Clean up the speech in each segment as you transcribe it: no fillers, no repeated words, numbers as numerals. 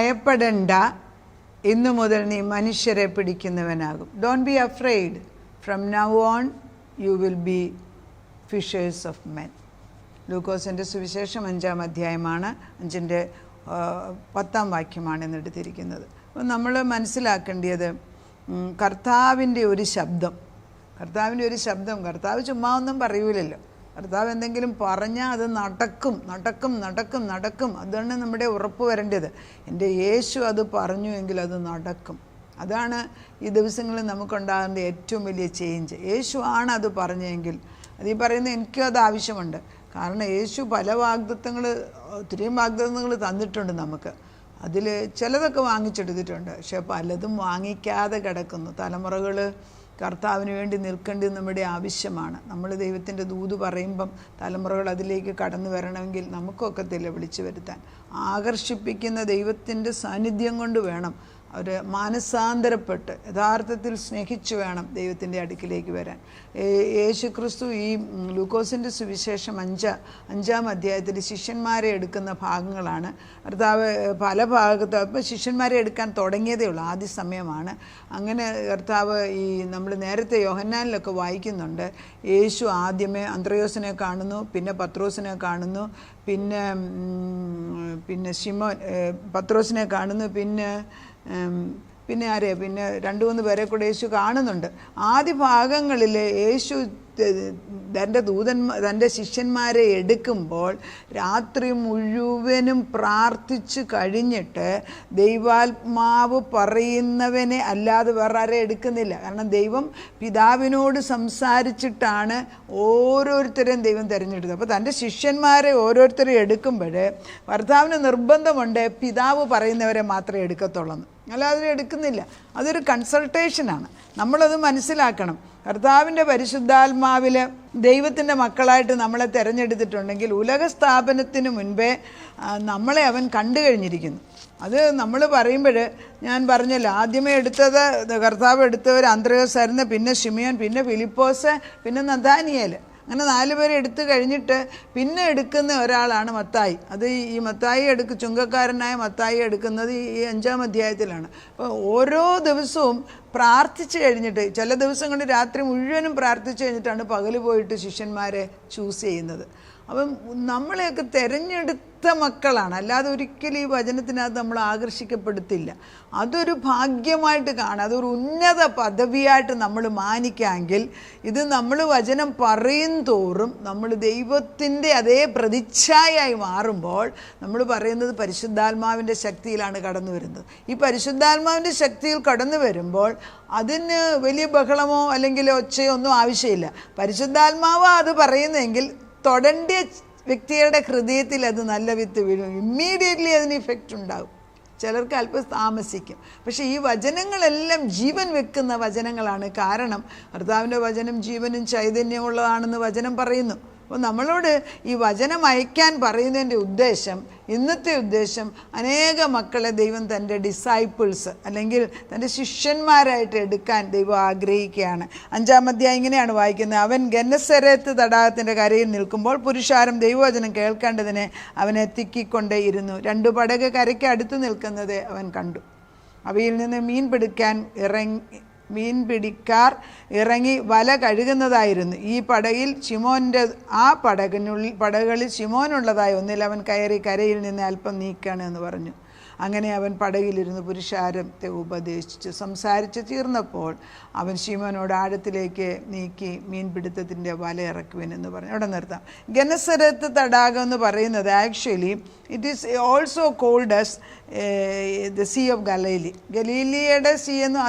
ഭയപ്പെടേണ്ട, ഇന്നു മുതൽ നീ മനുഷ്യരെ പിടിക്കുന്നവനാകും. Don't be afraid, from now on you will be fishers of men. ലൂക്കോസിൻ്റെ സുവിശേഷം 5-ാം അധ്യായമാണ്, 5-10 വാക്യമാണ് എന്നെടുത്തിരിക്കുന്നത്. അപ്പോൾ നമ്മൾ മനസ്സിലാക്കേണ്ടത് കർത്താവിൻ്റെ ഒരു ശബ്ദം, കർത്താവ് ചുമ്മാ ഒന്നും പറയൂലല്ലോ. കർത്താവ് എന്തെങ്കിലും പറഞ്ഞാൽ അത് നടക്കും. അതാണ് നമ്മുടെ ഉറപ്പ് വരേണ്ടത്. എൻ്റെ യേശു അത് പറഞ്ഞു എങ്കിൽ അത് നടക്കും. അതാണ് ഈ ദിവസങ്ങളിൽ നമുക്കുണ്ടാകേണ്ട ഏറ്റവും വലിയ ചേഞ്ച്. യേശു ആണ് അത് പറഞ്ഞെങ്കിൽ, അത് ഈ പറയുന്നത് എനിക്കും അത് ആവശ്യമുണ്ട്. കാരണം യേശു പല ഒത്തിരിയും വാഗ്ദത്തങ്ങൾ തന്നിട്ടുണ്ട് നമുക്ക്. അതിൽ ചിലതൊക്കെ വാങ്ങിച്ചെടുത്തിട്ടുണ്ട്, പക്ഷെ പലതും വാങ്ങിക്കാതെ കിടക്കുന്നു. തലമുറകൾ കർത്താവിന് വേണ്ടി നിൽക്കേണ്ടത് നമ്മുടെ ആവശ്യമാണ്. നമ്മൾ ദൈവത്തിൻ്റെ ദൂത് പറയുമ്പം തലമുറകൾ അതിലേക്ക് കടന്നു വരണമെങ്കിൽ നമുക്കൊക്കെ വിളിച്ചു വരുത്താൻ ആകർഷിപ്പിക്കുന്ന ദൈവത്തിൻ്റെ സാന്നിധ്യം കൊണ്ട് വേണം അവർ മാനസാന്തരപ്പെട്ട് യഥാർത്ഥത്തിൽ സ്നേഹിച്ചു വേണം ദൈവത്തിൻ്റെ അടുക്കിലേക്ക് വരാൻ. യേശു ക്രിസ്തു ഈ ലൂക്കോസിൻ്റെ സുവിശേഷം 5-ാം അധ്യായത്തിൽ ശിഷ്യന്മാരെ എടുക്കുന്ന ഭാഗങ്ങളാണ്. കർത്താവ് പല ഭാഗത്ത് ഇപ്പോൾ ശിഷ്യന്മാരെ എടുക്കാൻ തുടങ്ങിയതേ ഉള്ളൂ, ആദ്യ സമയമാണ്. അങ്ങനെ കർത്താവ് ഈ നമ്മൾ നേരത്തെ യോഹന്നാനിലൊക്കെ വായിക്കുന്നുണ്ട്, യേശു ആദ്യമേ അന്ത്രയോസിനെ കാണുന്നു, പിന്നെ പത്രോസിനെ കാണുന്നു, പിന്നെ പത്രോസിനെ കാണുന്നു, പിന്നെ 2-3 പേരെ കൂടെ യേശു കാണുന്നുണ്ട്. ആദ്യ ഭാഗങ്ങളിൽ യേശു തൻ്റെ ശിഷ്യന്മാരെ എടുക്കുമ്പോൾ രാത്രി മുഴുവനും പ്രാർത്ഥിച്ചു കഴിഞ്ഞിട്ട് ദൈവാത്മാവ് പറയുന്നവനെ അല്ലാതെ വേറെ ആരെ എടുക്കുന്നില്ല. കാരണം ദൈവം പിതാവിനോട് സംസാരിച്ചിട്ടാണ് ഓരോരുത്തരെയും ദൈവം തിരഞ്ഞെടുത്തത്. അപ്പോൾ തൻ്റെ ശിഷ്യന്മാരെ ഓരോരുത്തരെയും എടുക്കുമ്പോൾ ഭർത്താവിന് നിർബന്ധമുണ്ട് പിതാവ് പറയുന്നവരെ മാത്രമേ എടുക്കത്തുള്ളൂ, അല്ലാതെ എടുക്കുന്നില്ല. അതൊരു കൺസൾട്ടേഷനാണ്. നമ്മളത് മനസ്സിലാക്കണം. കർത്താവിൻ്റെ പരിശുദ്ധാത്മാവിൽ ദൈവത്തിൻ്റെ മക്കളായിട്ട് നമ്മളെ തിരഞ്ഞെടുത്തിട്ടുണ്ടെങ്കിൽ ഉലക സ്ഥാപനത്തിന് മുൻപേ നമ്മളെ അവൻ കണ്ടു കഴിഞ്ഞിരിക്കുന്നു. അത് നമ്മൾ പറയുമ്പോൾ ഞാൻ പറഞ്ഞല്ലോ, ആദ്യമേ കർത്താവ് എടുത്തവർ അന്ത്രയോസായിരുന്നു, പിന്നെ ശിമിയോൻ, പിന്നെ ഫിലിപ്പോസ്, പിന്നെ നഥാനിയേൽ. അങ്ങനെ 4 പേരെ എടുത്തു കഴിഞ്ഞിട്ട് പിന്നെ എടുക്കുന്ന ഒരാളാണ് മത്തായി. അത് ഈ മത്തായി ചുങ്കക്കാരനായ മത്തായി എടുക്കുന്നത് ഈ 5-ാം അധ്യായത്തിലാണ്. അപ്പോൾ ഓരോ ദിവസവും പ്രാർത്ഥിച്ചു കഴിഞ്ഞിട്ട്, ചില ദിവസങ്ങളിൽ രാത്രി മുഴുവനും പ്രാർത്ഥിച്ചു കഴിഞ്ഞിട്ടാണ് പകല് പോയിട്ട് ശിഷ്യന്മാരെ ചൂസ് ചെയ്യുന്നത്. അപ്പം നമ്മളെയൊക്കെ തിരഞ്ഞെടുത്ത മക്കളാണ്, അല്ലാതെ ഒരിക്കലും ഈ വചനത്തിനകത്ത് നമ്മൾ ആകർഷിക്കപ്പെടുത്തില്ല. അതൊരു ഭാഗ്യമായിട്ട് കാണാം, അതൊരു ഉന്നത പദവിയായിട്ട് നമ്മൾ മാനിക്കാമെങ്കിൽ ഇത് നമ്മൾ വചനം പറയും തോറും നമ്മൾ ദൈവത്തിൻ്റെ അതേ പ്രതിച്ഛായയായി മാറുമ്പോൾ നമ്മൾ പറയുന്നത് പരിശുദ്ധാത്മാവിൻ്റെ ശക്തിയിലാണ് കടന്നു വരുന്നത്. ഈ പരിശുദ്ധാത്മാവിൻ്റെ ശക്തിയിൽ കടന്നു വരുമ്പോൾ അതിന് വലിയ ബഹളമോ അല്ലെങ്കിൽ ഒച്ചയോ ഒന്നും ആവശ്യമില്ല. പരിശുദ്ധാത്മാവ് അത് പറയുന്നതെങ്കിൽ തൊടേണ്ട വ്യക്തിയുടെ ഹൃദയത്തിൽ അത് നല്ല വിത്ത് വീഴും, ഇമ്മീഡിയറ്റ്ലി അതിന് ഇഫക്റ്റ് ഉണ്ടാകും. ചിലർക്ക് അല്പം താമസിക്കും. പക്ഷേ ഈ വചനങ്ങളെല്ലാം ജീവൻ വെക്കുന്ന വചനങ്ങളാണ്. കാരണം കർത്താവിൻ്റെ വചനം ജീവനും ചൈതന്യമുള്ളതാണെന്ന് വചനം പറയുന്നു. അപ്പോൾ നമ്മളോട് ഈ വചനം അയക്കാൻ പറയുന്നതിൻ്റെ ഇന്നത്തെ ഉദ്ദേശം അനേക മക്കളെ ദൈവം തൻ്റെ ഡിസൈപ്പിൾസ് അല്ലെങ്കിൽ തൻ്റെ ശിഷ്യന്മാരായിട്ട് എടുക്കാൻ ദൈവം ആഗ്രഹിക്കുകയാണ്. 5-ാം അധ്യായം ഇങ്ങനെയാണ് വായിക്കുന്നത്, അവൻ ഗന്നസരത്ത് തടാകത്തിൻ്റെ കരയിൽ നിൽക്കുമ്പോൾ പുരുഷാരം ദൈവവചനം കേൾക്കേണ്ടതിന് അവനെ തിക്കിക്കൊണ്ടേയിരുന്നു. 2 പടക് കരയ്ക്ക് അടുത്ത് നിൽക്കുന്നത് അവൻ കണ്ടു. അവയിൽ നിന്ന് മീൻ പിടിക്കാർ ഇറങ്ങി വല കഴുകുന്നതായിരുന്നു. ഈ പടകിൽ പടകളിൽ ശിമോനുള്ളതായി ഒന്നിൽ അവൻ കയറി കരയിൽ നിന്ന് അല്പം നീക്കാണ് എന്ന് പറഞ്ഞു. അങ്ങനെ അവൻ പടകിലിരുന്ന് പുരുഷാരത്തെ ഉപദേശിച്ച് സംസാരിച്ച് തീർന്നപ്പോൾ അവൻ ശിമോനോട് ആഴത്തിലേക്ക് നീക്കി മീൻപിടുത്തത്തിൻ്റെ വല ഇറക്കുവിനെന്ന് പറഞ്ഞു. അവിടെ നിർത്താം. ഗന്നസരത്ത് തടാകം എന്ന് പറയുന്നത് actually it is also called as the sea of ഗലീലിയയുടെ സീ എന്നും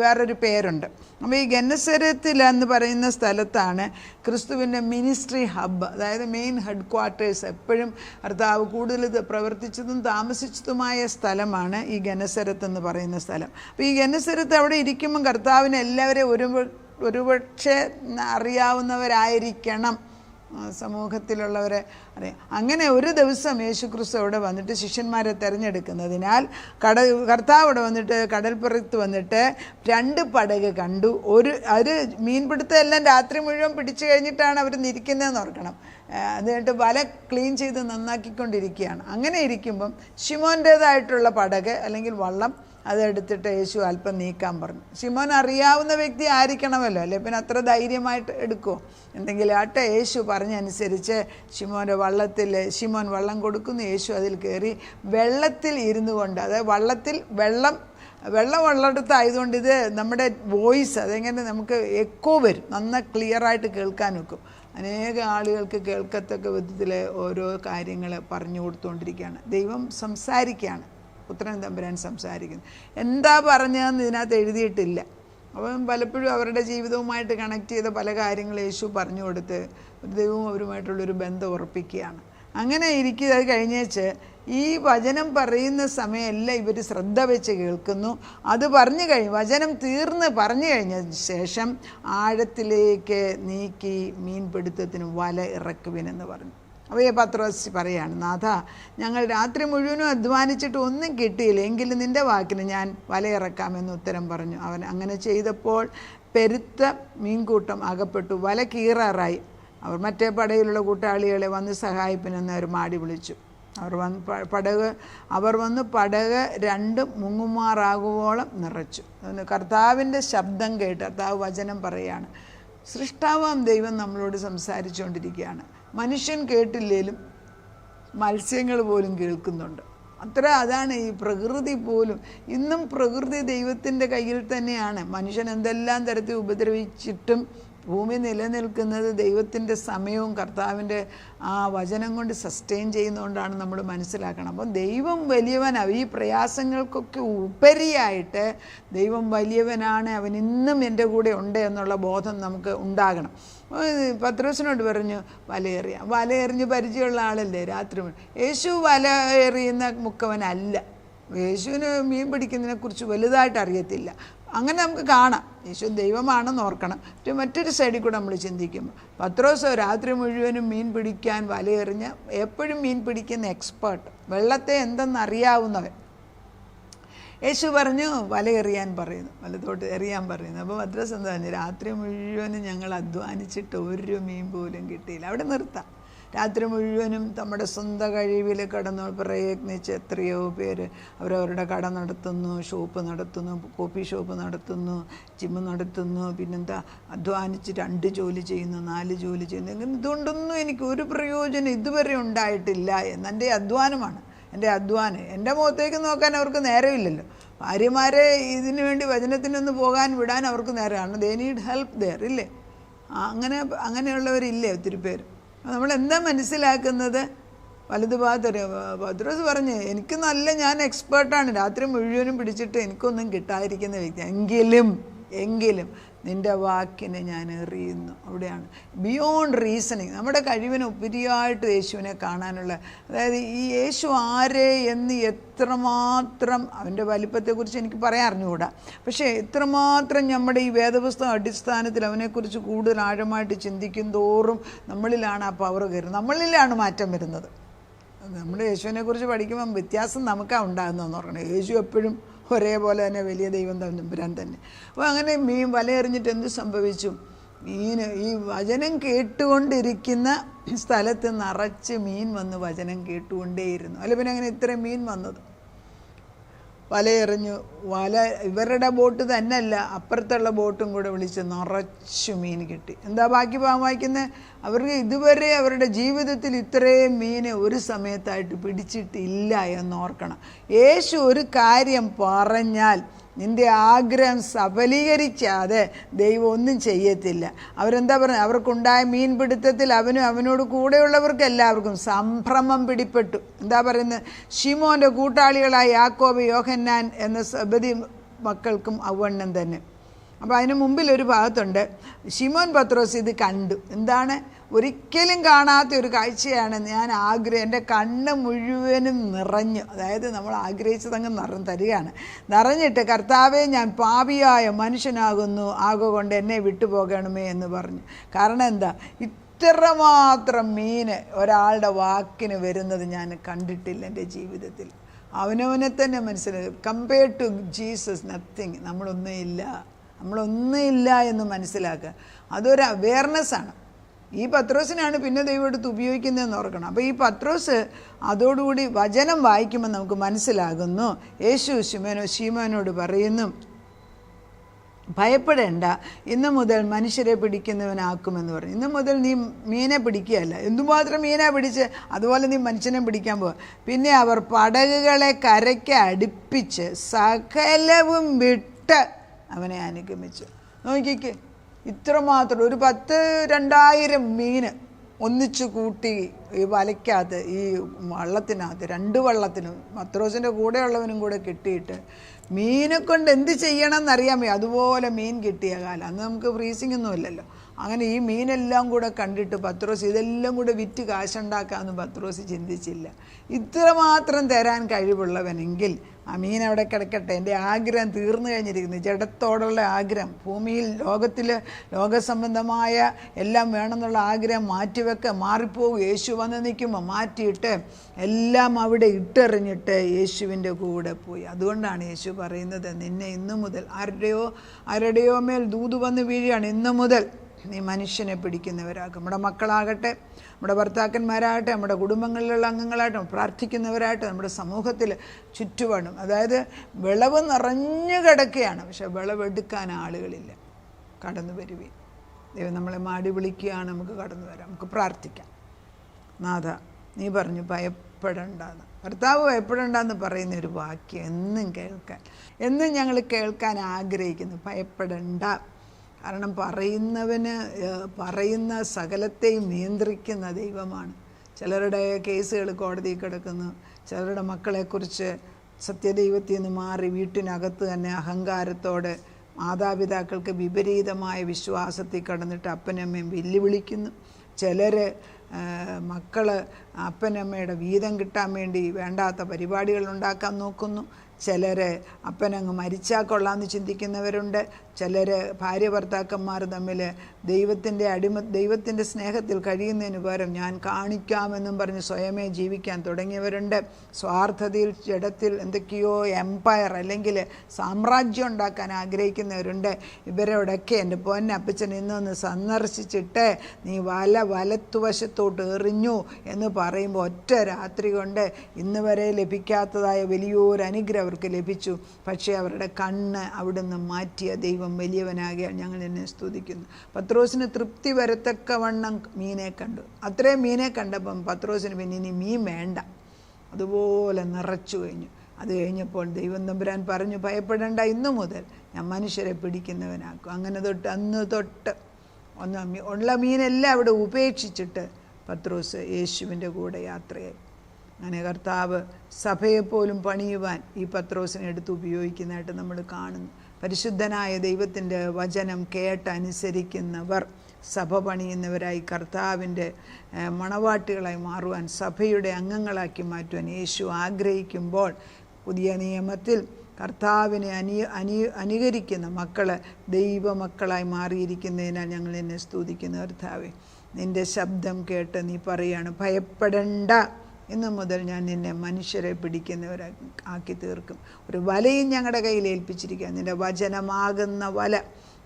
വേറൊരു പേരുണ്ട്. അപ്പോൾ ഈ ഗന്നസരത്തിൽ എന്ന് പറയുന്ന സ്ഥലത്താണ് ക്രിസ്തുവിൻ്റെ മിനിസ്ട്രി ഹബ്ബ്, അതായത് മെയിൻ ഹെഡ് ക്വാർട്ടേഴ്സ്. എപ്പോഴും കർത്താവ് കൂടുതൽ പ്രവർത്തിച്ചതും താമസിച്ചതുമായ സ്ഥലമാണ് ഈ ഗന്നസരത്ത് എന്ന് പറയുന്ന സ്ഥലം. അപ്പോൾ ഈ ഗന്നസരത്ത് അവിടെ ഇരിക്കുമ്പം കർത്താവിന് എല്ലാവരെയും ഒരുപക്ഷെ അറിയാവുന്നവരായിരിക്കണം സമൂഹത്തിലുള്ളവരെ അറിയാം. അങ്ങനെ ഒരു ദിവസം യേശുക്രിസ്തു അവിടെ വന്നിട്ട് ശിഷ്യന്മാരെ തിരഞ്ഞെടുക്കുന്നതിനാൽ കർത്താവ് അവിടെ വന്നിട്ട് കടൽപ്പുറത്ത് വന്നിട്ട് 2 പടക് കണ്ടു. ഒരു മീൻപിടുത്തം എല്ലാം രാത്രി മുഴുവൻ പിടിച്ചു കഴിഞ്ഞിട്ടാണ് അവർ നിരിക്കുന്നതെന്ന് ഓർക്കണം. എന്നിട്ട് വല ക്ലീൻ ചെയ്ത് നന്നാക്കിക്കൊണ്ടിരിക്കുകയാണ്. അങ്ങനെ ഇരിക്കുമ്പം ശിമോൻ്റേതായിട്ടുള്ള പടക് അല്ലെങ്കിൽ വള്ളം അതെടുത്തിട്ട് യേശു അല്പം നീക്കാൻ പറഞ്ഞു. ശിമോൻ അറിയാവുന്ന വ്യക്തി ആയിരിക്കണമല്ലോ, അല്ലെ പിന്നെ അത്ര ധൈര്യമായിട്ട് എടുക്കുമോ? എന്തെങ്കിലും ആട്ടെ, യേശു പറഞ്ഞനുസരിച്ച് ശിമോൻ വള്ളം കൊടുക്കുന്നു. യേശു അതിൽ കയറി വെള്ളത്തിൽ ഇരുന്നു കൊണ്ട്, അതായത് വള്ളത്തിൽ വെള്ളം ഉള്ളിടത്തായതുകൊണ്ട് ഇത് നമ്മുടെ വോയിസ് അതെങ്ങനെ നമുക്ക് എക്കോ വരും, ക്ലിയറായിട്ട് കേൾക്കാൻ വെക്കും. അനേക ആളുകൾക്ക് കേൾക്കത്തക്ക വിധത്തിൽ ഓരോ കാര്യങ്ങൾ പറഞ്ഞു കൊടുത്തുകൊണ്ടിരിക്കുകയാണ്. ദൈവം സംസാരിക്കുകയാണ്, പുത്രൻ തമ്പുരാൻ സംസാരിക്കുന്നു. എന്താ പറഞ്ഞതെന്ന് ഇതിനകത്ത് എഴുതിയിട്ടില്ല. അപ്പം പലപ്പോഴും അവരുടെ ജീവിതവുമായിട്ട് കണക്ട് ചെയ്ത പല കാര്യങ്ങൾ യേശു പറഞ്ഞു കൊടുത്ത് ദൈവവും അവരുമായിട്ടുള്ളൊരു ബന്ധം ഉറപ്പിക്കുകയാണ്. അങ്ങനെ ഇരിക്കുക. അത് കഴിഞ്ഞേച്ച് ഈ വചനം പറയുന്ന സമയമെല്ലാം ഇവർ ശ്രദ്ധ വെച്ച് കേൾക്കുന്നു. അത് വചനം പറഞ്ഞു കഴിഞ്ഞ ശേഷം ആഴത്തിലേക്ക് നീക്കി മീൻപിടുത്തത്തിന് വല ഇറക്കുവിനെന്ന് പറഞ്ഞു. അവയെ പത്രോസ് പറയാണ്, നാഥ, ഞങ്ങൾ രാത്രി മുഴുവനും അധ്വാനിച്ചിട്ട് ഒന്നും കിട്ടിയില്ല, എങ്കിലും നിൻ്റെ വാക്കിന് ഞാൻ വലയിറക്കാമെന്ന് ഉത്തരം പറഞ്ഞു. അവൻ അങ്ങനെ ചെയ്തപ്പോൾ പെരുത്ത മീൻകൂട്ടം അകപ്പെട്ടു, വല കീറാറായി. അവർ മറ്റേ പടയിലുള്ള കൂട്ടാളികളെ വന്ന് സഹായിപ്പിനെന്ന് അവർ മാടി വിളിച്ചു. അവർ വന്ന് പടക് 2 മുങ്ങുമാറാകുവോളം നിറച്ചു. കർത്താവിൻ്റെ ശബ്ദം കേട്ട് കർത്താവ് വചനം പറയുകയാണ്. സൃഷ്ടാവാം ദൈവം നമ്മളോട് സംസാരിച്ചുകൊണ്ടിരിക്കുകയാണ്. മനുഷ്യൻ കേട്ടില്ലേലും മത്സ്യങ്ങൾ പോലും കേൾക്കുന്നുണ്ട്. അതാണ് ഈ പ്രകൃതി പോലും. ഇന്നും പ്രകൃതി ദൈവത്തിൻ്റെ കയ്യിൽ തന്നെയാണ്. മനുഷ്യൻ എന്തെല്ലാം തരത്തിൽ ഉപദ്രവിച്ചിട്ടും ഭൂമി നിലനിൽക്കുന്നത് ദൈവത്തിൻ്റെ സമയവും കർത്താവിൻ്റെ ആ വചനം കൊണ്ട് സസ്റ്റെയിൻ ചെയ്യുന്നതുകൊണ്ടാണ് നമ്മൾ മനസ്സിലാക്കണം. അപ്പം ദൈവം വലിയവനാണ്. ഈ പ്രയാസങ്ങൾക്കൊക്കെ ഉപരിയായിട്ട് ദൈവം വലിയവനാണ്, അവൻ ഇന്നും എൻ്റെ കൂടെ ഉണ്ട് എന്നുള്ള ബോധം നമുക്ക് ഉണ്ടാകണം. പത്രോസിനോട് പറഞ്ഞു വലയെറിഞ്ഞ് പരിചയമുള്ള ആളല്ലേ രാത്രി. യേശു വല എറിയുന്ന മുക്കവനല്ല. യേശുവിന് മീൻ പിടിക്കുന്നതിനെക്കുറിച്ച് വലുതായിട്ട് അറിയത്തില്ല. അങ്ങനെ നമുക്ക് കാണാം. യേശു ദൈവമാണെന്ന് ഓർക്കണം. മറ്റൊരു സൈഡിൽ കൂടെ നമ്മൾ ചിന്തിക്കുമ്പോൾ പത്രോസ് രാത്രി മുഴുവനും മീൻ പിടിക്കാൻ വലയെറിഞ്ഞ് എപ്പോഴും മീൻ പിടിക്കുന്ന എക്സ്പേർട്ട്, വെള്ളത്തെ എന്തെന്നറിയാവുന്നവൻ. യേശു പറഞ്ഞു വലയെറിയാൻ പറയുന്നു, വലത്തോട്ട് എറിയാൻ പറയുന്നു. അപ്പോൾ പത്രോസ് എന്താ പറഞ്ഞു, രാത്രി മുഴുവനും ഞങ്ങൾ അധ്വാനിച്ചിട്ട് ഒരു മീൻ പോലും കിട്ടിയില്ല. അവിടെ നിർത്താം. രാത്രി മുഴുവനും നമ്മുടെ സ്വന്തം കഴിവിൽ കടന്നു പ്രയത്നിച്ച് എത്രയോ പേര് അവരവരുടെ കട നടത്തുന്നു, ഷോപ്പ് നടത്തുന്നു, കോഫി ഷോപ്പ് നടത്തുന്നു, ജിമ്മ് നടത്തുന്നു, പിന്നെന്താ അധ്വാനിച്ച് 2 ജോലി ചെയ്യുന്നു, 4 ജോലി ചെയ്യുന്നു. ഇതുകൊണ്ടൊന്നും എനിക്ക് ഒരു പ്രയോജനം ഇതുവരെ ഉണ്ടായിട്ടില്ല എന്നെൻ്റെ അധ്വാനമാണ്. എൻ്റെ മുഖത്തേക്ക് നോക്കാൻ അവർക്ക് നേരമില്ലല്ലോ. ഭാര്യമാരെ ഇതിനു വേണ്ടി വചനത്തിനൊന്ന് പോകാൻ വിടാൻ അവർക്ക് നേരമാണ്. ദേ നീഡ് ഹെൽപ്പ് ദെയർ ഇല്ലേ? അങ്ങനെയുള്ളവരില്ലേ ഒത്തിരി പേര്. നമ്മളെന്താ മനസ്സിലാക്കുന്നത്? പത്രോസ് പറഞ്ഞ് ഞാൻ എക്സ്പേർട്ടാണ്, രാത്രി മുഴുവനും പിടിച്ചിട്ട് എനിക്കൊന്നും കിട്ടാതിരിക്കുന്ന വ്യക്തി, എങ്കിലും നിൻ്റെ വാക്കിനെ ഞാൻ എറിയുന്നു. അവിടെയാണ് ബിയോണ്ട് റീസണിങ്. നമ്മുടെ കഴിവിന് ഉപരിയായിട്ട് യേശുവിനെ കാണാനുള്ള, അതായത് ഈ യേശു ആരെ എന്ന് എത്രമാത്രം അവൻ്റെ വലിപ്പത്തെക്കുറിച്ച് എനിക്ക് പറയാൻ അറിഞ്ഞുകൂടാ, പക്ഷേ എത്രമാത്രം നമ്മുടെ ഈ വേദപുസ്തകം അടിസ്ഥാനത്തിൽ അവനെക്കുറിച്ച് കൂടുതൽ ആഴമായിട്ട് ചിന്തിക്കും തോറും നമ്മളിലാണ് ആ പവർ കയറുന്നത്, നമ്മളിലാണ് മാറ്റം വരുന്നത്. നമ്മുടെ യേശുവിനെക്കുറിച്ച് പഠിക്കുമ്പം വ്യത്യാസം നമുക്കാണ് ഉണ്ടാകുന്നതെന്ന് ഓർക്കണം. യേശു എപ്പോഴും ഒരേപോലെ തന്നെ വലിയ ദൈവം തമ്പുരാൻ തന്നെ. അപ്പോൾ അങ്ങനെ മീൻ വലയെറിഞ്ഞിട്ട് എന്ത് സംഭവിച്ചു? ഈ വചനം കേട്ടുകൊണ്ടിരിക്കുന്ന സ്ഥലത്ത് നിറച്ച് മീൻ വന്ന് വചനം കേട്ടുകൊണ്ടേയിരുന്നു. അല്ല പിന്നെ അങ്ങനെ ഇത്രയും മീൻ വന്നത്? വലയെറിഞ്ഞു. ഇവരുടെ ബോട്ട് തന്നെയല്ല, അപ്പുറത്തുള്ള ബോട്ടും കൂടെ വിളിച്ച് നിറച്ചു മീൻ കിട്ടി. എന്താ ബാക്കി വായിക്കുന്നത്? അവർക്ക് ഇതുവരെ അവരുടെ ജീവിതത്തിൽ ഇത്രയും മീൻ ഒരു സമയത്തായിട്ട് പിടിച്ചിട്ടില്ല എന്നോർക്കണം. യേശു ഒരു കാര്യം പറഞ്ഞാൽ നിൻ്റെ ആഗ്രഹം സഫലീകരിക്കാതെ ദൈവം ഒന്നും ചെയ്യത്തില്ല. അവരെന്താ പറയുക? അവർക്കുണ്ടായ മീൻപിടുത്തത്തിൽ അവനോട് കൂടെയുള്ളവർക്ക് എല്ലാവർക്കും സംഭ്രമം പിടിപ്പെട്ടു. എന്താ പറയുന്നത്? ശിമോൻ്റെ കൂട്ടാളികളായ യാക്കോബ്, യോഹന്നാൻ എന്ന സബദി മക്കൾക്കും അവണ്ണം തന്നെ. അപ്പോൾ അതിന് മുമ്പിൽ ഒരു ഭാഗത്തുണ്ട്, ശിമോൻ പത്രോസ് ഇത് കണ്ടു. എന്താണ്? ഒരിക്കലും കാണാത്ത ഒരു കാഴ്ചയാണ് ഞാൻ എൻ്റെ കണ്ണ് മുഴുവനും നിറഞ്ഞു. അതായത് നമ്മൾ ആഗ്രഹിച്ചതങ്ങ് തരികയാണ്. നിറഞ്ഞിട്ട്, കർത്താവേ, ഞാൻ പാപിയായ മനുഷ്യനാകുന്നു, ആകൊണ്ട് എന്നെ വിട്ടുപോകണമേ എന്ന് പറഞ്ഞു. കാരണം എന്താ? ഇത്രമാത്രം മീൻ ഒരാളുടെ വാക്കിന് വരുന്നത് ഞാൻ കണ്ടിട്ടില്ല എൻ്റെ ജീവിതത്തിൽ. അവനവനെ തന്നെ മനസ്സിലായി. Compared to Jesus nothing. നമ്മളൊന്നുമില്ല എന്ന് മനസ്സിലാക്കുക. അതൊരു അവെയർനെസ്സാണ്. ഈ പത്രോസിനാണ് പിന്നെ ദൈവം എടുത്ത് ഉപയോഗിക്കുന്നതെന്ന് ഓർക്കണം. അപ്പോൾ ഈ പത്രോസ് അതോടുകൂടി വചനം വായിക്കുമ്പോൾ നമുക്ക് മനസ്സിലാകുന്നു, യേശു ശിമോനോട് പറയുന്നു, ഭയപ്പെടേണ്ട, ഇന്നു മുതൽ മനുഷ്യരെ പിടിക്കുന്നവനാക്കുമെന്ന് പറഞ്ഞു. ഇന്നു മുതൽ നീ മീനെ പിടിക്കുകയല്ല. എന്തുമാത്രം മീനെ പിടിച്ച് അതുപോലെ നീ മനുഷ്യനെ പിടിക്കാൻ പോവുക. പിന്നെ അവർ പടകുകളെ കരയ്ക്ക് അടുപ്പിച്ച് സകലവും വിട്ട് അവനെ അനുഗമിച്ചു. നോക്കിക്കേ, ഇത്രമാത്രം ഒരു 10,000-2000 മീൻ ഒന്നിച്ചു കൂട്ടി ഈ വലയ്ക്കകത്ത്, ഈ വള്ളത്തിനകത്ത്, 2 വള്ളത്തിനും പത്രോസിൻ്റെ കൂടെയുള്ളവനും കൂടെ കിട്ടിയിട്ട് മീനെ കൊണ്ട് എന്ത് ചെയ്യണം എന്നറിയാമേ, അതുപോലെ മീൻ കിട്ടിയ കാലം. അന്ന് നമുക്ക് ഫ്രീസിംഗ് ഒന്നും ഇല്ലല്ലോ. അങ്ങനെ ഈ മീനെല്ലാം കൂടെ കണ്ടിട്ട് പത്രോസ് ഇതെല്ലാം കൂടെ വിറ്റ് കാശുണ്ടാക്കാമെന്ന് പത്രോസ് ചിന്തിച്ചില്ല. ഇത്രമാത്രം തരാൻ കഴിവുള്ളവനെങ്കിൽ ആ മീൻ അവിടെ കിടക്കട്ടെ, എൻ്റെ ആഗ്രഹം തീർന്നു കഴിഞ്ഞിരിക്കുന്നു. ജഡത്തോടുള്ള ആഗ്രഹം, ഭൂമിയിൽ ലോകസംബന്ധമായ എല്ലാം വേണമെന്നുള്ള ആഗ്രഹം മാറിപ്പോകും. യേശു വന്ന് നിൽക്കുമ്പോൾ മാറ്റിയിട്ട് എല്ലാം അവിടെ ഇട്ടെറിഞ്ഞിട്ട് യേശുവിൻ്റെ കൂടെ പോയി. അതുകൊണ്ടാണ് യേശു പറയുന്നത്, നിന്നെ ഇന്നു മുതൽ ആരുടെയോ മേൽ ദൂത് വന്ന് വീഴുകയാണ്, ഇന്നു മുതൽ നീ മനുഷ്യനെ പിടിക്കുന്നവരാകും. നമ്മുടെ മക്കളാകട്ടെ, നമ്മുടെ ഭർത്താക്കന്മാരാകട്ടെ, നമ്മുടെ കുടുംബങ്ങളിലുള്ള അംഗങ്ങളാകട്ടെ, പ്രാർത്ഥിക്കുന്നവരാകട്ടെ, നമ്മുടെ സമൂഹത്തിൽ ചുറ്റുപാടും, അതായത് വിളവ് നിറഞ്ഞു കിടക്കുകയാണ്, പക്ഷെ വിളവെടുക്കാൻ ആളുകളില്ല. കടന്നു വരുവീൻ. ദൈവം നമ്മളെ മാടി വിളിക്കുകയാണ്, നമുക്ക് കടന്നു വരാം, നമുക്ക് പ്രാർത്ഥിക്കാം. നാഥ, നീ പറഞ്ഞു ഭയപ്പെടണ്ടെന്ന്. ഭർത്താവ് ഭയപ്പെടണ്ടെന്ന് പറയുന്ന ഒരു വാക്യം എന്നും ഞങ്ങൾ കേൾക്കാൻ ആഗ്രഹിക്കുന്നു. ഭയപ്പെടണ്ട. കാരണം പറയുന്ന സകലത്തെയും നിയന്ത്രിക്കുന്ന ദൈവമാണ്. ചിലരുടെ കേസുകൾ കോടതിയിൽ കിടക്കുന്നു. ചിലരുടെ മക്കളെക്കുറിച്ച് സത്യദൈവത്തിൽ നിന്ന് മാറി വീട്ടിനകത്ത് തന്നെ അഹങ്കാരത്തോടെ മാതാപിതാക്കൾക്ക് വിപരീതമായ വിശ്വാസത്തിൽ കടന്നിട്ട് അപ്പനമ്മയും വെല്ലുവിളിക്കുന്നു. ചിലർ മക്കൾ അപ്പനമ്മയുടെ വീതം കിട്ടാൻ വേണ്ടി വേണ്ടാത്ത പരിപാടികൾ ഉണ്ടാക്കാൻ നോക്കുന്നു. ചിലർ അപ്പനങ്ങ് മരിച്ചാൽ കൊള്ളാമെന്ന് ചിന്തിക്കുന്നവരുണ്ട്. ചിലർ ഭാര്യ ഭർത്താക്കന്മാർ തമ്മിൽ ദൈവത്തിൻ്റെ സ്നേഹത്തിൽ കഴിയുന്നതിന് പകരം ഞാൻ കാണിക്കാമെന്നും പറഞ്ഞ് സ്വയമേ ജീവിക്കാൻ തുടങ്ങിയവരുണ്ട്. സ്വാർത്ഥതയിൽ ജഡത്തിൽ എന്തൊക്കെയോ എംപയർ അല്ലെങ്കിൽ സാമ്രാജ്യം ഉണ്ടാക്കാൻ ആഗ്രഹിക്കുന്നവരുണ്ട്. ഇവരോടൊക്കെ എൻ്റെ പൊന്നപ്പച്ചൻ ഇന്നൊന്ന് സന്ദർശിച്ചിട്ട് നീ വലത്തുവശത്തോട്ട് എറിഞ്ഞു എന്ന് പറയുമ്പോൾ ഒറ്റ രാത്രി കൊണ്ട് ഇന്ന് വരെ ലഭിക്കാത്തതായ വലിയൊരു അനുഗ്രഹം അവർക്ക് ലഭിച്ചു. പക്ഷേ അവരുടെ കണ്ണ് അവിടുന്ന് മാറ്റിയ ദൈവം വലിയവനാകിയാൽ ഞങ്ങൾ എന്നെ സ്തുതിക്കുന്നു. പത്രോസിന് തൃപ്തി വരത്തക്കവണ്ണം മീനെ കണ്ടു. അത്രയും മീനെ കണ്ടപ്പം പത്രോസിന് പിന്നെ ഇനി മീൻ വേണ്ട, അതുപോലെ നിറച്ചു കഴിഞ്ഞു. അത് കഴിഞ്ഞപ്പോൾ ദൈവം തമ്പുരാൻ പറഞ്ഞു, ഭയപ്പെടേണ്ട, ഇന്നു മുതൽ ഞാൻ മനുഷ്യരെ പിടിക്കുന്നവനാക്കും. അങ്ങനെ അന്ന് തൊട്ട് ഉള്ള മീനെല്ലാം അവിടെ ഉപേക്ഷിച്ചിട്ട് പത്രോസ് യേശുവിൻ്റെ കൂടെ യാത്രയായി. അങ്ങനെ കർത്താവ് സഭയെപ്പോലും പണിയുവാൻ ഈ പത്രോസിനെ എടുത്ത് ഉപയോഗിക്കുന്നതായിട്ട് നമ്മൾ കാണുന്നു. പരിശുദ്ധനായ ദൈവത്തിൻ്റെ വചനം കേട്ടനുസരിക്കുന്നവർ സഭ പണിയുന്നവരായി കർത്താവിൻ്റെ മണവാട്ടികളായി മാറുവാൻ, സഭയുടെ അംഗങ്ങളാക്കി മാറ്റുവാൻ യേശു ആഗ്രഹിക്കുമ്പോൾ പുതിയ നിയമത്തിൽ കർത്താവിനെ അനുകരിക്കുന്ന മക്കൾ ദൈവമക്കളായി മാറിയിരിക്കുന്നതിനാൽ ഞങ്ങൾ എന്നെ സ്തുതിക്കുന്നു. കർത്താവേ, നിൻ്റെ ശബ്ദം കേട്ട് നീ പറയാണ്, ഭയപ്പെടണ്ട, ഇന്നു മുതൽ ഞാൻ നിന്നെ മനുഷ്യരെ പിടിക്കുന്നവരാക്കി തീർക്കും. ഒരു വലയും ഞങ്ങളുടെ കയ്യിൽ ഏൽപ്പിച്ചിരിക്കുക. നിൻ്റെ വചനമാകുന്ന വല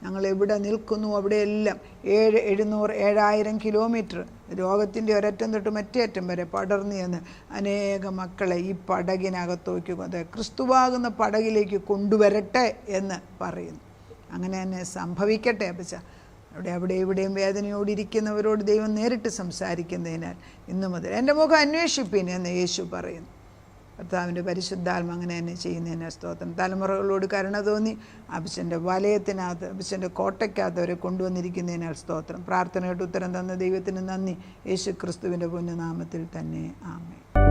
ഞങ്ങൾ എവിടെ നിൽക്കുന്നു അവിടെയെല്ലാം 700-7000 കിലോമീറ്റർ ലോകത്തിൻ്റെ ഒരറ്റം തൊട്ട് മറ്റേ അറ്റം വരെ പടർന്നു ചെന്ന് അനേക മക്കളെ ഈ പടകിനകത്തേക്ക് ക്രിസ്തുവാകുന്ന പടകിലേക്ക് കൊണ്ടുവരട്ടെ എന്ന് പറയുന്നു. അങ്ങനെ തന്നെ സംഭവിക്കട്ടെ അപ്പച്ച. അവിടെ ഇവിടെയും വേദനയോടിരിക്കുന്നവരോട് ദൈവം നേരിട്ട് സംസാരിക്കുന്നതിനാൽ ഇന്നു മുതൽ എൻ്റെ മുഖം അന്വേഷിപ്പീൻ എന്ന് യേശു പറയുന്നു. കർത്താവിൻ്റെ പരിശുദ്ധാത്മ അങ്ങനെ തന്നെ ചെയ്യുന്നതിന് സ്തോത്രം. തലമുറകളോട് കരുണ തോന്നി അപ്പച്ചൻ്റെ വലയത്തിനകത്ത്, അപ്പച്ചൻ്റെ കോട്ടയ്ക്കകത്ത് അവരെ കൊണ്ടുവന്നിരിക്കുന്നതിനാൽ സ്തോത്രം. പ്രാർത്ഥനയുടെ ഉത്തരം തന്ന ദൈവത്തിന് നന്ദി. യേശു ക്രിസ്തുവിൻ്റെ പുണ്യനാമത്തിൽ തന്നെ ആമേൻ.